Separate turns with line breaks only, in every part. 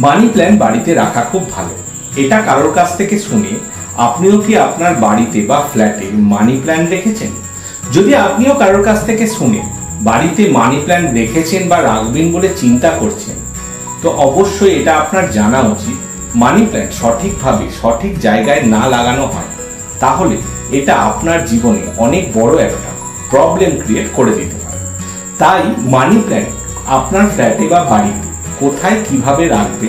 Money plant বাড়িতে রাখা খুব ভালো। এটা কারোর কাছ থেকে শুনে আপনিও কি আপনার বাড়িতে বা ফ্ল্যাটে মানি প্ল্যান্ট রেখেছেন? যদি আপনিও কারোর কাছ থেকে শুনে বাড়িতে মানি প্ল্যান্ট রেখেছেন বা রাখবেন বলে চিন্তা করছেন, তো অবশ্যই এটা আপনার জানা উচিত। মানি প্ল্যান্ট সঠিকভাবে সঠিক জায়গায় না লাগানো হয় তাহলে এটা আপনার জীবনে অনেক বড় একটা প্রবলেম ক্রিয়েট করে দিতে পারে। তাই মানি প্ল্যান্ট আপনার ফ্ল্যাটে বা বাড়িতে কোথায় কিভাবে রাখবে,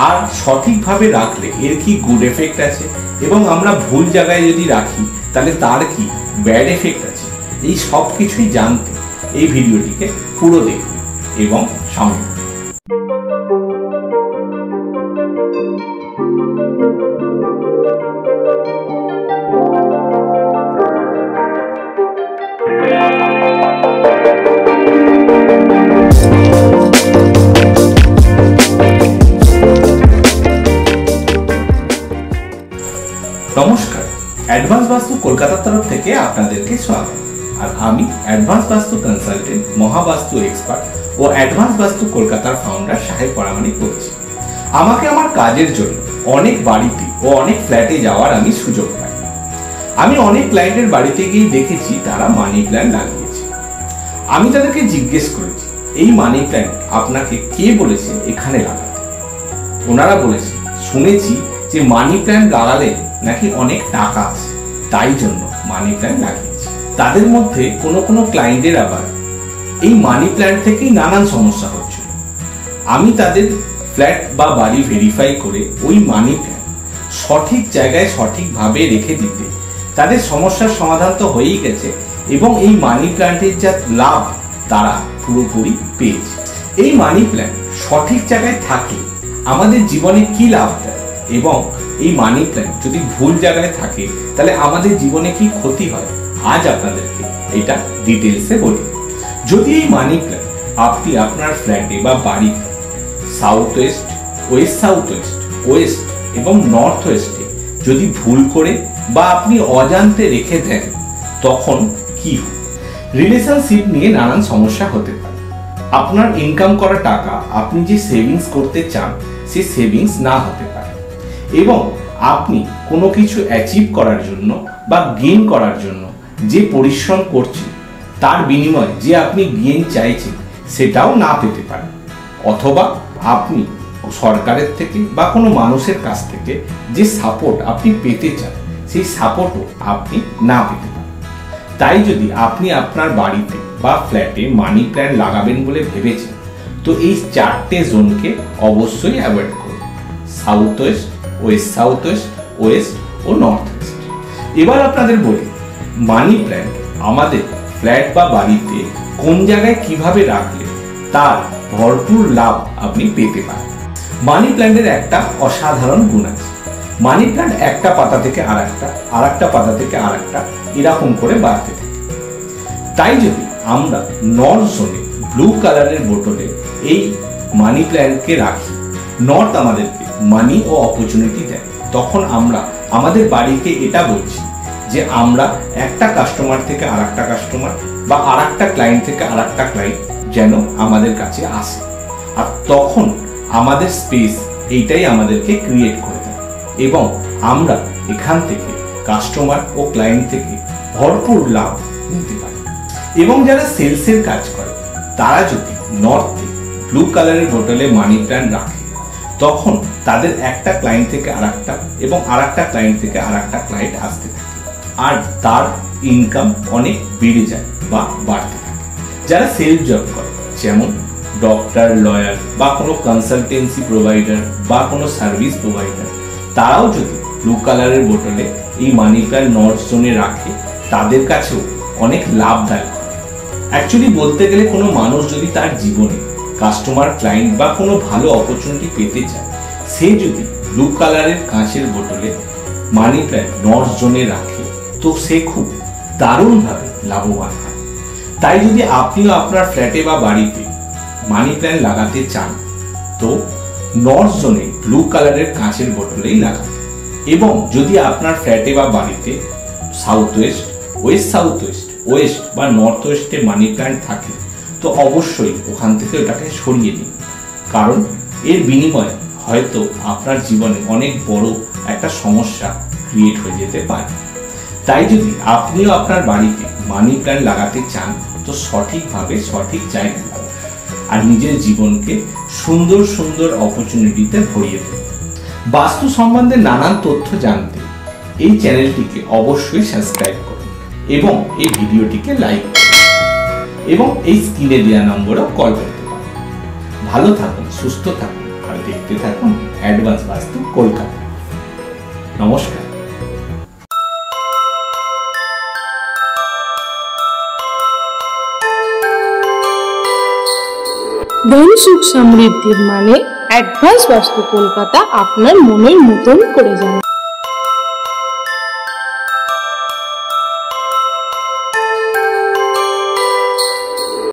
আর সঠিকভাবে রাখলে এর কি গুড এফেক্ট আছে, এবং আমরা ভুল জায়গায় যদি রাখি তাহলে তার কি ব্যাড এফেক্ট আছে, এই সব কিছুই জানতে এই ভিডিওটিকে পুরো দেখুন এবং সঙ্গে। নমস্কার, অ্যাডভান্স বাস্তু কলকাতার তরফ থেকে আপনাদেরকে স্বাগত। আর আমি অ্যাডভান্স বাস্তু কনসালটেন্ট, মহাবাস্তু এক্সপার্ট ও অ্যাডভান্স বাস্তু কলকাতার ফাউন্ডার সাহেব পরামানিক বলছি। আমাকে আমার কাজের জন্য অনেক বাড়িতে ও অনেক ফ্ল্যাটে যাওয়ার আমি সুযোগ পাই। আমি অনেক ক্লায়েন্টের বাড়িতে গিয়ে দেখেছি তারা মানি প্ল্যান্ট লাগিয়েছে। আমি তাদেরকে জিজ্ঞেস করেছি, এই মানি প্ল্যান্ট আপনাকে কে বলেছে এখানে লাগাতে? ওনারা বলেছে, শুনেছি যে মানি প্ল্যান্ট লাগালে নাকি অনেক টাকা আছে, তাই জন্য মানি প্ল্যান্ট লাগিয়েছে। তাদের মধ্যে কোনো ক্লায়েন্টের আবার এই মানি প্ল্যান্ট থেকেই নানান সমস্যা হচ্ছিল। আমি তাদের ফ্ল্যাট বা বাড়ি ভেরিফাই করে ওই মানি প্ল্যান্ট সঠিক জায়গায় সঠিকভাবে রেখে দিতে তাদের সমস্যার সমাধান তো হয়েই গেছে, এবং এই মানি প্ল্যান্টের যা লাভ তারা পুরোপুরি পেয়েছে। এই মানি প্ল্যান্ট সঠিক জায়গায় থাকে আমাদের জীবনে কি লাভ দেয়, এবং এই মানি প্ল্যান্ট যদি ভুল জায়গায় থাকে তাহলে আমাদের জীবনে কি ক্ষতি হয়, আজ আপনাদেরকে এটা ডিটেলসে বলি। যদি এই মানি প্ল্যান্ট আপনি আপনার ফ্ল্যাটে বা বাড়িতে south west, west south west, West এবং নর্থ ওয়েস্টে যদি ভুল করে বা আপনি অজান্তে রেখে দেন, তখন কি হয়? রিলেশনশিপ নিয়ে নানান সমস্যা হতে পারে। আপনার ইনকাম করা টাকা আপনি যে সেভিংস করতে চান সে সেভিংস না হতে পারে, এবং আপনি কোনো কিছু অ্যাচিভ করার জন্য বা গেইন করার জন্য যে পরিশ্রম করছেন তার বিনিময়ে যে আপনি গেইন চাইছেন সেটাও না পেতে পারেন, অথবা আপনি সরকারের থেকে বা কোনো মানুষের কাছ থেকে যে সাপোর্ট আপনি পেতে চান সেই সাপোর্টও আপনি না পেতে পারেন। তাই যদি আপনি আপনার বাড়িতে বা ফ্ল্যাটে মানি প্ল্যান্ট লাগাবেন বলে ভেবেছেন, তো এই চারটে জোনকে অবশ্যই অ্যাভয়েড করুন: south west, west south west, west ও নর্থ ওয়েস্ট। এবার আপনাদের বলি, মানি প্ল্যান্ট আমাদের ফ্ল্যাট বা বাড়িতে কোন জায়গায় কিভাবে রাখলে তার ভরপুর লাভ আপনি পেতে পারেন। মানি প্ল্যান্টের একটা অসাধারণ গুণ আছে। মানি প্ল্যান্ট একটা পাতা থেকে আরেকটা পাতা থেকে আরেকটা এরকম করে বাড়তে থাকে। তাই যদি আমরা নর্থ জোনে ব্লু কালারের বোতলে এই মানি প্ল্যান্টকে রাখি, নর্থ আমাদেরকে মানি ও অপরচুনিটি দেয়, তখন আমরা আমাদের বাড়িকে এটা বলছি যে আমরা একটা কাস্টমার থেকে আরেকটা কাস্টমার বা আরেকটা ক্লায়েন্ট থেকে আরেকটা ক্লায়েন্ট যেন আমাদের কাছে আসে। আর তখন আমাদের স্পেস এইটাই আমাদেরকে ক্রিয়েট করে দেয়, এবং আমরা এখান থেকে কাস্টমার ও ক্লায়েন্ট থেকে ভরপুর লাভ নিতে পারি। এবং যারা সেলসের কাজ করে তারা যদি নর্থে ব্লু কালারের বোতলে মানি প্ল্যান্ট রাখে, তখন তাদের একটা ক্লায়েন্ট থেকে আরেকটা এবং আরেকটা ক্লায়েন্ট থেকে আরেকটা ক্লায়েন্ট আসতে থাকে, আর তার ইনকাম অনেক বেড়ে যায় বা বাড়তে থাকে। যারা সেলফ জব করে, যেমন ডক্টর, লয়ার বা কোনো কনসালটেন্সি প্রোভাইডার বা কোনো সার্ভিস প্রোভাইডার, তারাও যদি ব্লু কালারের বোতলে এই মানি প্ল্যান্ট নর্থ জোনে রাখে, তাদের কাছেও অনেক লাভদায়ক হয়। অ্যাকচুয়ালি বলতে গেলে কোনো মানুষ যদি তার জীবনে কাস্টমার, ক্লায়েন্ট বা কোনো ভালো অপরচুনিটি পেতে চায়, সে যদি ব্লু কালারের কাঁচের বোতলে মানি প্ল্যান্ট নর্থ জোনে রাখে, তো সে খুব দারুণভাবে লাভবান হয়। তাই যদি আপনিও আপনার ফ্ল্যাটে বা বাড়িতে মানি প্ল্যান্ট লাগাতে চান, তো নর্থ জোনে ব্লু কালারের কাঁচের বোতলেই লাগান। এবং যদি আপনার ফ্ল্যাটে বা বাড়িতে south west, west south west, West বা নর্থ ওয়েস্টে মানি প্ল্যান্ট থাকে, তো অবশ্যই ওখান থেকে ওটাকে সরিয়ে নিন, কারণ এর বিনিময়ে হয়তো আপনার জীবনে অনেক বড় একটা সমস্যা ক্রিয়েট হয়ে যেতে পারে। তাই যদি আপনিও আপনার বাড়িতে মানি প্ল্যান্ট লাগাতে চান, তো সঠিকভাবে সঠিক জায়গায় লাগান আর নিজের জীবনকে সুন্দর সুন্দর অপরচুনিটিতে ভরিয়ে দেন। বাস্তু সম্বন্ধে নানান তথ্য জানতে এই চ্যানেলটিকে অবশ্যই সাবস্ক্রাইব করুন এবং এই ভিডিওটিকে লাইক করুন এবং এই স্ক্রিনে দেওয়া নম্বরেও কল করতে পারেন। ভালো থাকুন, সুস্থ থাকুন আর দেখতে থাকুন অ্যাডভান্স বাস্তু কলকাতা। নমস্কার।
ধন সুখ সমৃদ্ধির মানে অ্যাডভান্স বাস্তু কলকাতা আপনার মনের মতন করে যাবে।